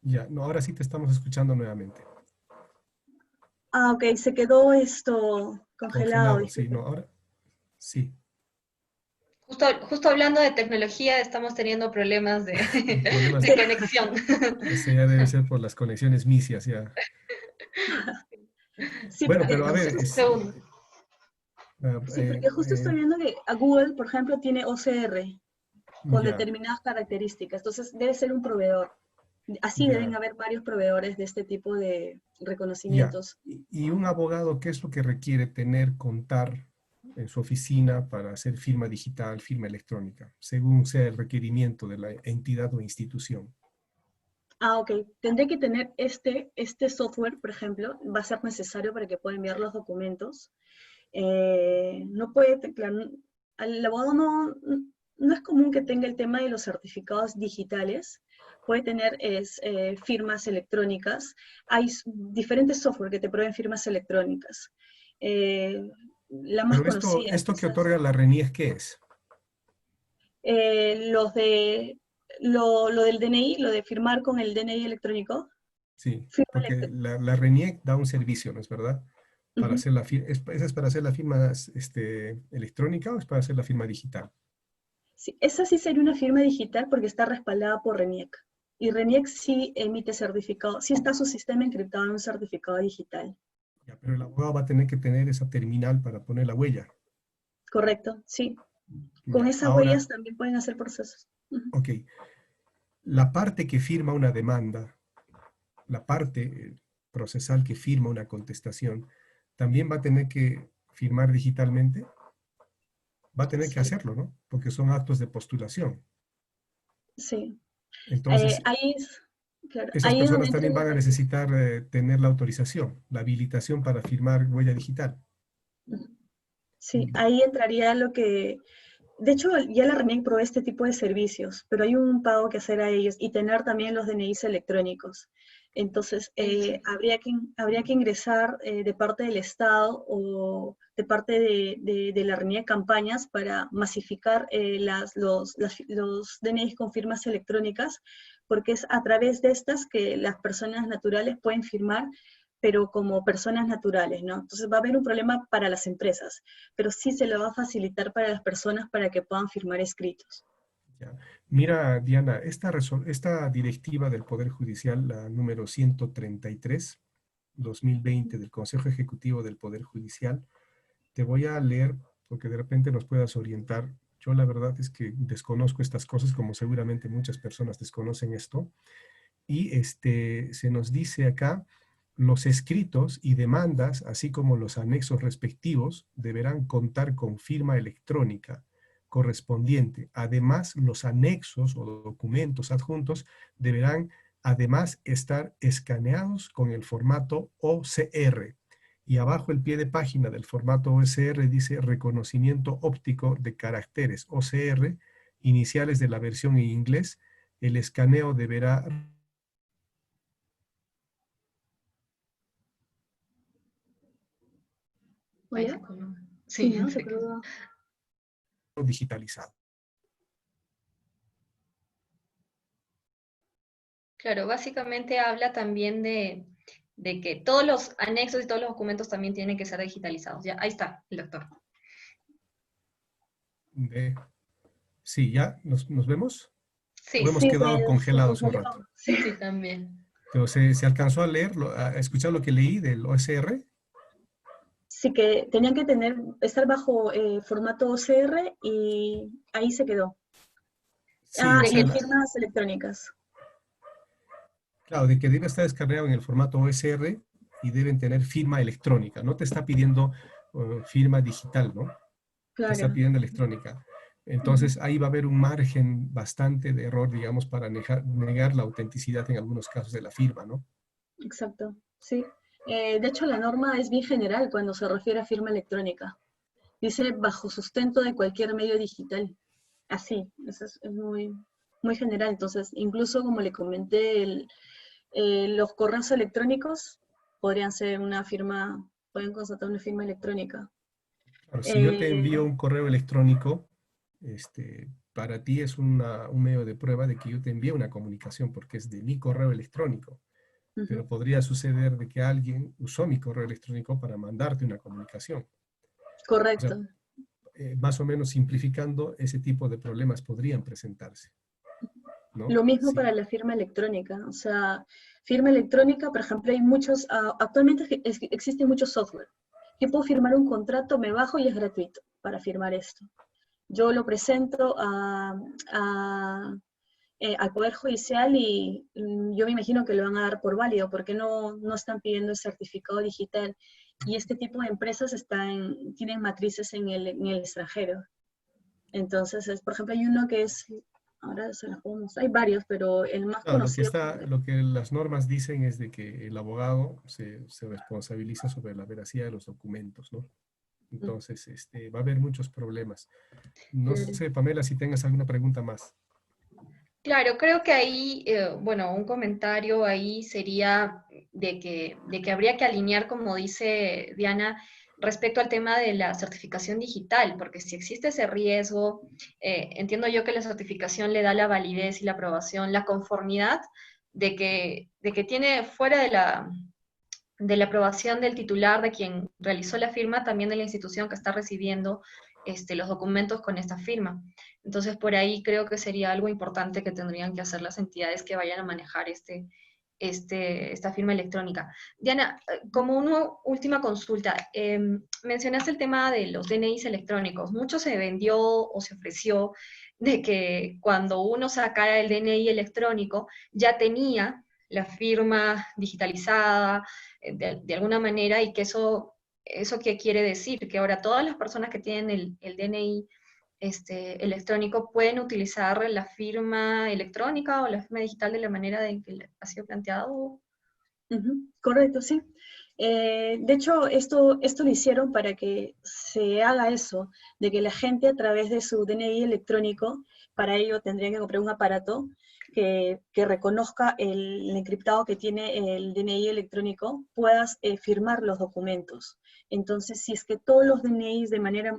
Ya, no, ahora sí te estamos escuchando nuevamente. Ok, se quedó esto congelado, Congelado, sí, no, disculpe. ahora sí. Justo hablando de tecnología, estamos teniendo problemas de, Problemas, de Sí, conexión. ese ya debe ser por las conexiones misias, ya. sí, Bueno, porque pero a Un ver, segundo. sí, porque justo estoy viendo que a Google, por ejemplo, tiene OCR con ya, determinadas características. Entonces, debe ser un proveedor. Así deben ya, haber varios proveedores de este tipo de ya. reconocimientos. Y un abogado, ¿qué es lo que requiere tener, contar en su oficina para hacer firma digital, firma electrónica, según sea el requerimiento de la entidad o institución? Ok. Tendré que tener este software, por ejemplo, va a ser necesario para que pueda enviar los documentos. No puede, claro, al abogado no es común que tenga el tema de los certificados digitales. Puede tener firmas electrónicas. Hay diferentes software que te prueben firmas electrónicas. La más Pero esto, conocida, esto que quizás. otorga la RENIEC, ¿qué es? Los de lo del DNI, lo de firmar con el DNI electrónico. Sí, Firma porque la RENIEC da un servicio, ¿no es verdad? Para ujú. hacer la firma, ¿esa es para hacer la firma electrónica o es para hacer la firma digital? Sí, esa sí sería una firma digital porque está respaldada por RENIEC. Y RENIEC sí emite certificado, sí está su sistema encriptado en un certificado digital. Ya, pero el abogado va a tener que tener esa terminal para poner la huella. Correcto, sí. Con Ya, esas ahora, huellas también pueden hacer procesos. Ujú. ok, la parte que firma una demanda, la parte procesal que firma una contestación, también va a tener que firmar digitalmente, va a tener que Sí, hacerlo, ¿no? Porque son actos de postulación. sí. Entonces, Ahí es, claro, esas ahí es donde personas entra también la van a RENIEC. necesitar tener la autorización, la habilitación para firmar huella digital. Ujú. Sí, ahí entraría lo que, de hecho, ya la RENIEC provee este tipo de servicios, pero hay un pago que hacer a ellos y tener también los DNIs electrónicos. Entonces, Eso. habría que ingresar de parte del Estado o de parte de la RENIEC campañas para masificar los DNIs con firmas electrónicas, porque es a través de estas que las personas naturales pueden firmar, pero como personas naturales, ¿no? Entonces va a haber un problema para las empresas, pero sí se lo va a facilitar para las personas para que puedan firmar escritos. Ya. Mira, Diana, esta directiva del Poder Judicial, la número 133, 2020 del Consejo Ejecutivo del Poder Judicial, te voy a leer porque de repente nos puedas orientar. Yo la verdad es que desconozco estas cosas, como seguramente muchas personas desconocen esto. Y se nos dice acá, los escritos y demandas, así como los anexos respectivos, deberán contar con firma electrónica correspondiente. Además, los anexos o documentos adjuntos deberán además estar escaneados con el formato OCR. Y abajo el pie de página del formato OCR dice reconocimiento óptico de caracteres OCR, iniciales de la versión en inglés. El escaneo deberá Ahí se ¿Hola? coló. Sí, Sí, ¿no? Se se quedó. pudo. digitalizado. Claro, básicamente habla también de que todos los anexos y todos los documentos también tienen que ser digitalizados. Ya, ahí está, el doctor. De, sí, ya nos vemos. Sí, O hemos Sí, quedado se congelados un congeló. rato. Sí. sí, también. Pero se alcanzó a leer, a escuchar lo que leí del OSR. Sí que tenían que estar bajo formato OCR y ahí se quedó. Sí, o Y sea, firmas electrónicas. claro, de que debe estar descargado en el formato OSR y deben tener firma electrónica. No te está pidiendo firma digital, ¿no? Te está Claro. pidiendo electrónica. Ujú. Entonces ahí va a haber un margen bastante de error, digamos, para negar la autenticidad en algunos casos de la firma, ¿no? Exacto, sí. De hecho, la norma es bien general cuando se refiere a firma electrónica. Dice bajo sustento de cualquier medio digital. Así, eso es muy, muy general. Entonces, incluso como le comenté, los correos electrónicos podrían ser una firma, pueden constatar una firma electrónica. Claro, si yo te envío Eh, un correo electrónico, para ti es un medio de prueba de que yo te envié una comunicación porque es de mi correo electrónico, Ujú. pero podría suceder de que alguien usó mi correo electrónico para mandarte una comunicación. O sea, Correcto. más o menos simplificando, ese tipo de problemas podrían presentarse, ¿no? Lo mismo para Sí, la firma electrónica. O sea, firma electrónica, por ejemplo, hay muchos, actualmente existen muchos software. Yo puedo firmar un contrato, me bajo y es gratuito para firmar esto. Yo lo presento al Poder Judicial y yo me imagino que lo van a dar por válido porque no están pidiendo el certificado digital. Y este tipo de empresas tienen matrices en el extranjero. Entonces, por ejemplo, hay uno que es, ahora se los puedo mostrar, hay varios, pero el más claro, conocido, lo que las normas dicen es de que el abogado se responsabiliza sobre la veracidad de los documentos, ¿no? Entonces, va a haber muchos problemas. No claro. sé, Pamela, si tengas alguna pregunta más. Claro, creo que ahí, bueno, un comentario ahí sería de que habría que alinear, como dice Diana, respecto al tema de la certificación digital, porque si existe ese riesgo, entiendo yo que la certificación le da la validez y la aprobación, la conformidad de que tiene fuera de la aprobación del titular, de quien realizó la firma, también de la institución que está recibiendo los documentos con esta firma. Entonces, por ahí creo que sería algo importante que tendrían que hacer las entidades que vayan a manejar esta firma electrónica. Diana, como una última consulta, mencionaste el tema de los DNIs electrónicos. Mucho se vendió o se ofreció de que cuando uno sacara el DNI electrónico ya tenía la firma digitalizada de alguna manera, y que ¿eso qué quiere decir? Que ahora todas las personas que tienen el DNI electrónico pueden utilizar la firma electrónica o la firma digital de la manera en que ha sido planteado. Correcto, sí. De hecho, esto lo hicieron para que se haga eso, de que la gente a través de su DNI electrónico, para ello tendrían que comprar un aparato que reconozca el encriptado que tiene el DNI electrónico, puedas firmar los documentos. Entonces, si es que todos los DNIs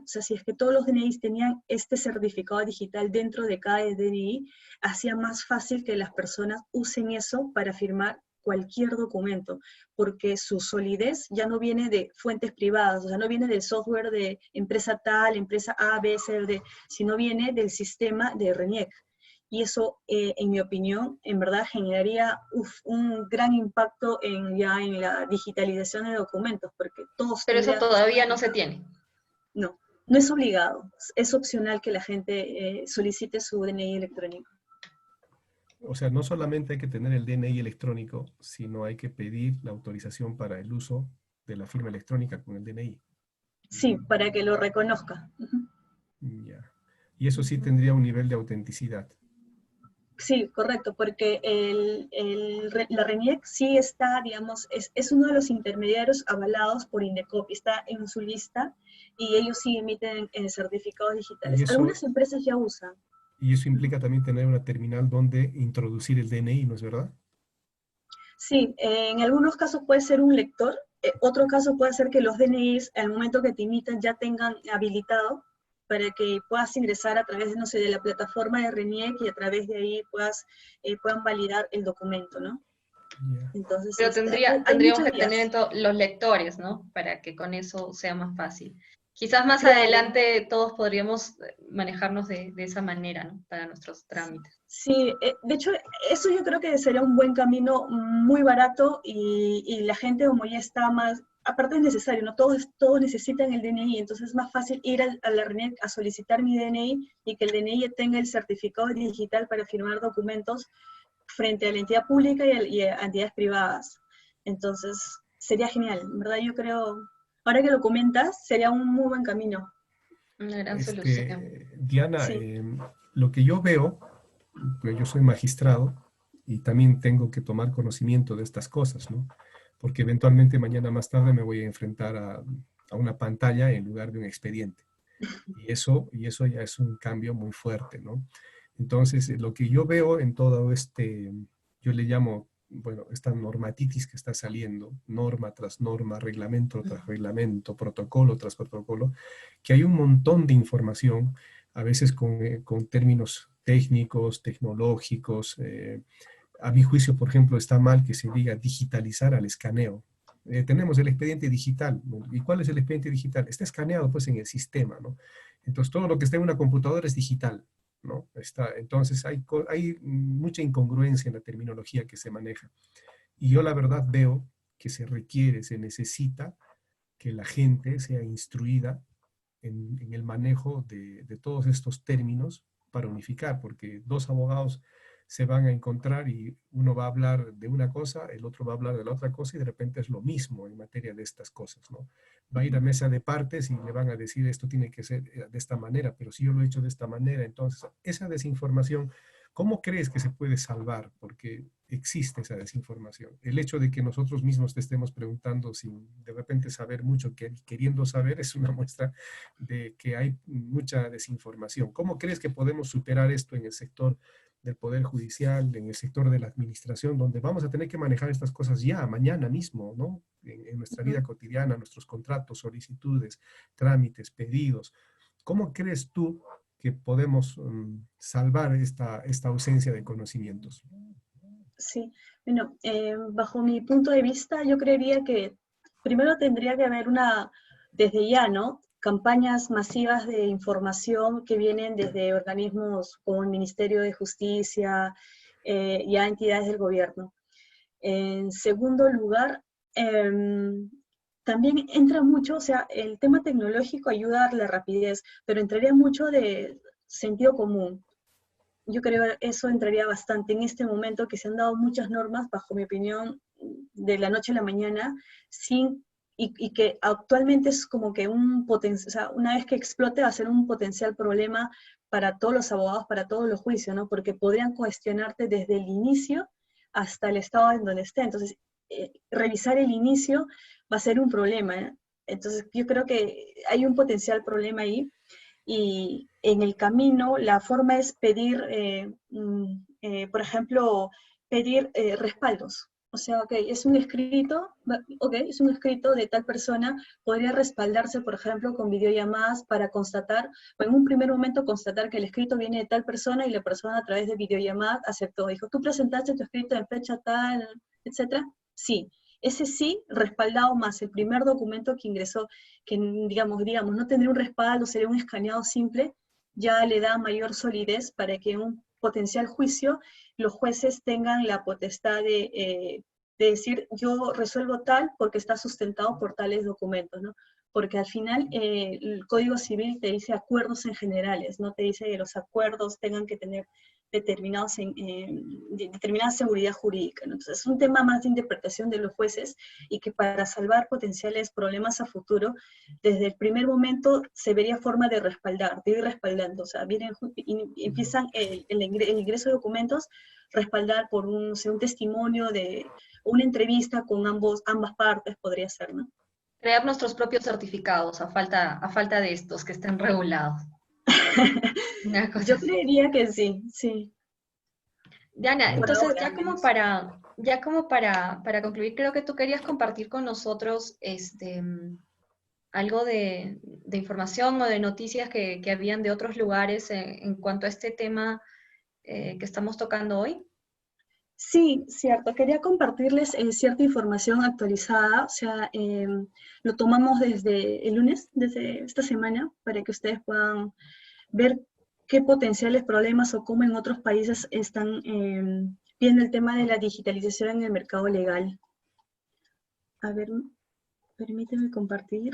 si es que todos los DNIs tenían este certificado digital dentro de cada DNI, hacía más fácil que las personas usen eso para firmar cualquier documento, porque su solidez ya no viene de fuentes privadas, o sea, no viene del software de empresa tal, empresa A, B, C, D, sino viene del sistema de RENIEC. Y eso, en mi opinión, en verdad generaría un gran impacto en la digitalización de documentos, porque todos Pero eso tendrían... todavía no se tiene. No, no es obligado, es opcional que la gente solicite su DNI electrónico. O sea, no solamente hay que tener el DNI electrónico, sino hay que pedir la autorización para el uso de la firma electrónica con el DNI. Sí, para que lo reconozca. Ya. Y eso sí tendría un nivel de autenticidad. Sí, correcto, porque la RENIEC sí está, digamos, es uno de los intermediarios avalados por INDECOP, está en su lista y ellos sí emiten certificados digitales. Y eso, Algunas empresas ya usan. y eso implica también tener una terminal donde introducir el DNI, ¿no es verdad? Sí, en algunos casos puede ser un lector, otro caso puede ser que los DNIs al momento que te imitan ya tengan habilitado para que puedas ingresar a través, no sé, de la plataforma de RENIEC y a través de ahí puedan validar el documento, ¿no? Ya. Entonces, Pero hay tendríamos muchas que vías. tener los lectores, ¿no? Para que con eso sea más fácil. Quizás más Claro, adelante todos podríamos manejarnos de esa manera, ¿no? Para nuestros trámites. sí, de hecho, eso yo creo que sería un buen camino muy barato y la gente como ya está más, aparte es necesario, ¿no? Todos necesitan el DNI, entonces es más fácil ir a la RENIEC a solicitar mi DNI y que el DNI tenga el certificado digital para firmar documentos frente a la entidad pública y a entidades privadas. Entonces, sería genial, en verdad yo creo, ahora que lo comentas, sería un muy buen camino. Una gran solución. Diana, Sí. lo que yo veo, pues yo soy magistrado y también tengo que tomar conocimiento de estas cosas, ¿no? Porque eventualmente mañana más tarde me voy a enfrentar a una pantalla en lugar de un expediente. Y eso ya es un cambio muy fuerte, ¿no? Entonces, lo que yo veo en todo yo le llamo, bueno, esta normatitis que está saliendo, norma tras norma, reglamento tras reglamento, protocolo tras protocolo, que hay un montón de información, a veces con términos técnicos, tecnológicos. A mi juicio, por ejemplo, está mal que se diga digitalizar al escaneo. Tenemos el expediente digital, ¿no? ¿Y cuál es el expediente digital? Está escaneado pues en el sistema, ¿no? Entonces todo lo que está en una computadora es digital, ¿no? Entonces hay mucha incongruencia en la terminología que se maneja. Y yo la verdad veo que se necesita que la gente sea instruida en el manejo de todos estos términos para unificar, porque dos abogados se van a encontrar y uno va a hablar de una cosa, el otro va a hablar de la otra cosa y de repente es lo mismo en materia de estas cosas, ¿no? Va a ir a mesa de partes y le van a decir esto tiene que ser de esta manera, pero si yo lo he hecho de esta manera, entonces esa desinformación, ¿cómo crees que se puede salvar? Porque existe esa desinformación. El hecho de que nosotros mismos te estemos preguntando sin de repente saber mucho, queriendo saber, es una muestra de que hay mucha desinformación. ¿Cómo crees que podemos superar esto en el sector del Poder Judicial, en el sector de la administración, donde vamos a tener que manejar estas cosas ya, mañana mismo, ¿no? En nuestra vida cotidiana, nuestros contratos, solicitudes, trámites, pedidos. ¿Cómo crees tú que podemos salvar esta ausencia de conocimientos? Sí, bueno, bajo mi punto de vista, yo creería que primero tendría que haber desde ya, ¿no? campañas masivas de información que vienen desde organismos como el Ministerio de Justicia, y a entidades del gobierno. En segundo lugar, también entra mucho, o sea, el tema tecnológico ayuda a la rapidez, pero entraría mucho de sentido común. Yo creo que eso entraría bastante en este momento que se han dado muchas normas, bajo mi opinión, de la noche a la mañana, y que actualmente es como que o sea, una vez que explote va a ser un potencial problema para todos los abogados, para todos los juicios, ¿no? Porque podrían cuestionarte desde el inicio hasta el estado en donde esté. Entonces, revisar el inicio va a ser un problema, ¿eh? Entonces, yo creo que hay un potencial problema ahí, y en el camino la forma es pedir, por ejemplo, pedir respaldos. O sea, ok, es un escrito, es un escrito de tal persona, podría respaldarse, por ejemplo, con videollamadas para constatar, o en un primer momento constatar que el escrito viene de tal persona y la persona a través de videollamadas aceptó. Dijo, ¿tú presentaste tu escrito en fecha tal, etcétera? Sí. Ese sí, respaldado más el primer documento que ingresó, que digamos, no tendría un respaldo, sería un escaneado simple, ya le da mayor solidez para que en un potencial juicio los jueces tengan la potestad de decir, yo resuelvo tal porque está sustentado por tales documentos, ¿no? Porque al final el Código Civil te dice acuerdos en generales, no te dice que los acuerdos tengan que tener determinada seguridad jurídica, ¿no? Entonces es un tema más de interpretación de los jueces, y que para salvar potenciales problemas a futuro, desde el primer momento se vería forma de respaldar, de ir respaldando, o sea, empiezan el ingreso de documentos, respaldar por un testimonio de una entrevista con ambas partes, podría ser, ¿no? Crear nuestros propios certificados a falta de estos que estén regulados. Una cosa Yo así. creería que sí, sí. Diana, Por entonces ahora, al menos. ya como para concluir, creo que tú querías compartir con nosotros algo de información o de noticias que habían de otros lugares en cuanto a este tema que estamos tocando hoy. Sí, cierto. Quería compartirles cierta información actualizada, o sea, lo tomamos desde el lunes, desde esta semana, para que ustedes puedan ver qué potenciales problemas o cómo en otros países están viendo el tema de la digitalización en el mercado legal. A ver, permíteme compartir.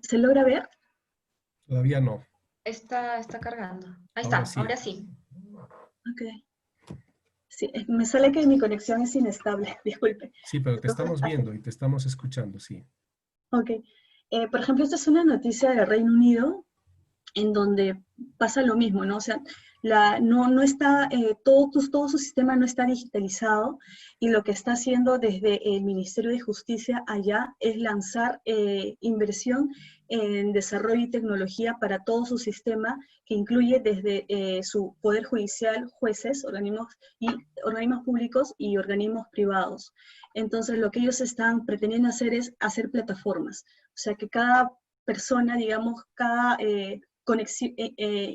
¿Se logra ver? Todavía no. Está cargando. Ahí Ahora está, sí. ahora sí. Ok. Sí, me sale que mi conexión es inestable, disculpe. Sí, pero te Entonces, estamos viendo y te estamos escuchando, sí. ok. Por ejemplo, esta es una noticia del Reino Unido, en donde pasa lo mismo, ¿no? O sea, no está, todo su sistema no está digitalizado, y lo que está haciendo desde el Ministerio de Justicia allá es lanzar inversión en desarrollo y tecnología para todo su sistema, que incluye desde su poder judicial, jueces, organismos públicos y organismos privados. Entonces, lo que ellos están pretendiendo hacer es hacer plataformas, o sea, que cada persona, digamos, cada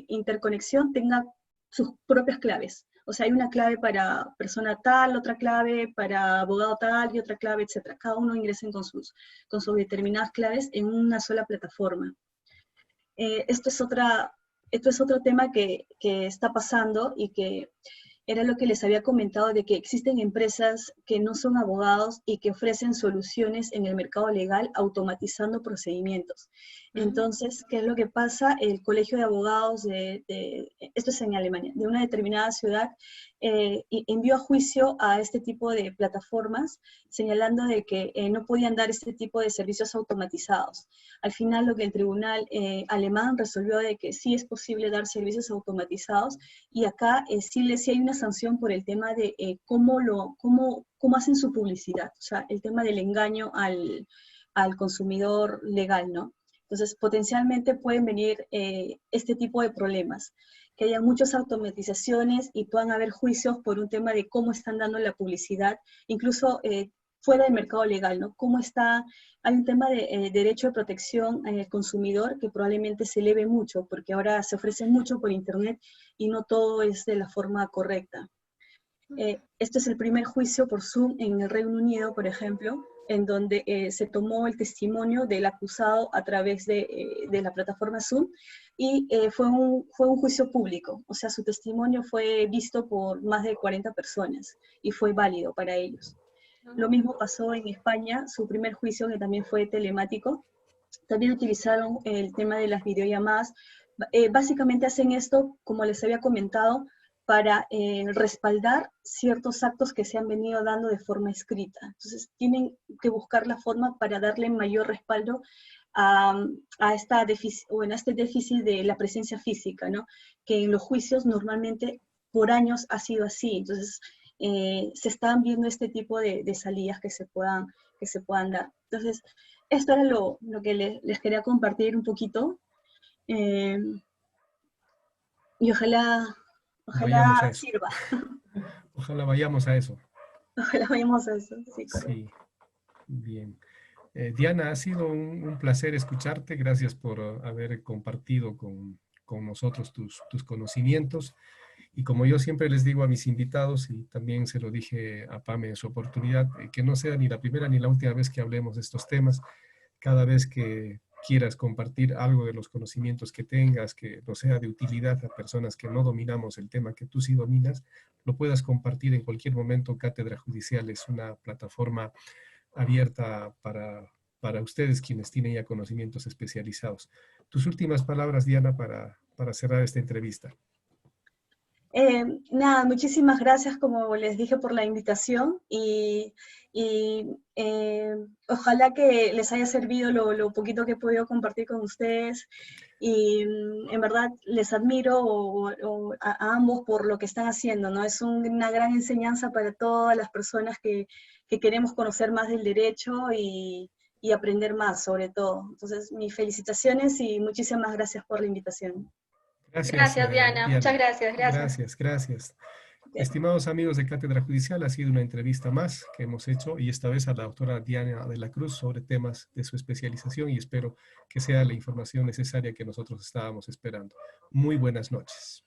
interconexión tenga sus propias claves. O sea, hay una clave para persona tal, otra clave para abogado tal y otra clave, etc. Cada uno ingresen con sus determinadas claves en una sola plataforma. Esto es otro tema que está pasando, y que era lo que les había comentado, de que existen empresas que no son abogados y que ofrecen soluciones en el mercado legal automatizando procedimientos. Entonces, ¿qué es lo que pasa? El Colegio de Abogados, esto es en Alemania, de una determinada ciudad, envió a juicio a este tipo de plataformas, señalando de que no podían dar este tipo de servicios automatizados. Al final, lo que el tribunal alemán resolvió de que sí es posible dar servicios automatizados, y acá sí hay una sanción por el tema de cómo hacen su publicidad, o sea, el tema del engaño al consumidor legal, ¿no? Entonces, potencialmente pueden venir este tipo de problemas, que haya muchas automatizaciones y puedan haber juicios por un tema de cómo están dando la publicidad. Incluso fuera del mercado legal, ¿no? ¿Cómo está? Hay un tema de derecho de protección al consumidor que probablemente se eleve mucho, porque ahora se ofrece mucho por Internet y no todo es de la forma correcta. Este es el primer juicio por Zoom en el Reino Unido, por ejemplo, en donde se tomó el testimonio del acusado a través de la plataforma Zoom y fue un juicio público, o sea, su testimonio fue visto por más de 40 personas y fue válido para ellos. Lo mismo pasó en España, su primer juicio que también fue telemático, también utilizaron el tema de las videollamadas. Básicamente hacen esto, como les había comentado, para respaldar ciertos actos que se han venido dando de forma escrita. Entonces, tienen que buscar la forma para darle mayor respaldo a este déficit de la presencia física, ¿no? Que en los juicios normalmente por años ha sido así. Entonces, se están viendo este tipo de salidas que se puedan dar. Entonces, esto era lo que les quería compartir un poquito. Y Vayamos a ojalá eso. sirva. Ojalá vayamos a eso. Ojalá vayamos a eso. Sí, correcto. Sí, bien. Diana, ha sido un placer escucharte. Gracias por haber compartido con nosotros tus conocimientos. Y como yo siempre les digo a mis invitados, y también se lo dije a Pame en su oportunidad, que no sea ni la primera ni la última vez que hablemos de estos temas. Cada vez que quieras compartir algo de los conocimientos que tengas, que no sea de utilidad a personas que no dominamos el tema que tú sí dominas, lo puedas compartir en cualquier momento. Cátedra Judicial es una plataforma abierta para ustedes quienes tienen ya conocimientos especializados. Tus últimas palabras, Diana, para cerrar esta entrevista. Nada, muchísimas gracias, como les dije, por la invitación y ojalá que les haya servido lo poquito que he podido compartir con ustedes y en verdad les admiro a ambos por lo que están haciendo, ¿no? Es una gran enseñanza para todas las personas que queremos conocer más del derecho y aprender más sobre todo. Entonces, mis felicitaciones y muchísimas gracias por la invitación. Gracias, Gracias, Diana. Muchas Diana. gracias, gracias. Gracias, gracias. Bien. Estimados amigos de Cátedra Judicial, ha sido una entrevista más que hemos hecho y esta vez a la doctora Diana de la Cruz sobre temas de su especialización y espero que sea la información necesaria que nosotros estábamos esperando. Muy buenas noches.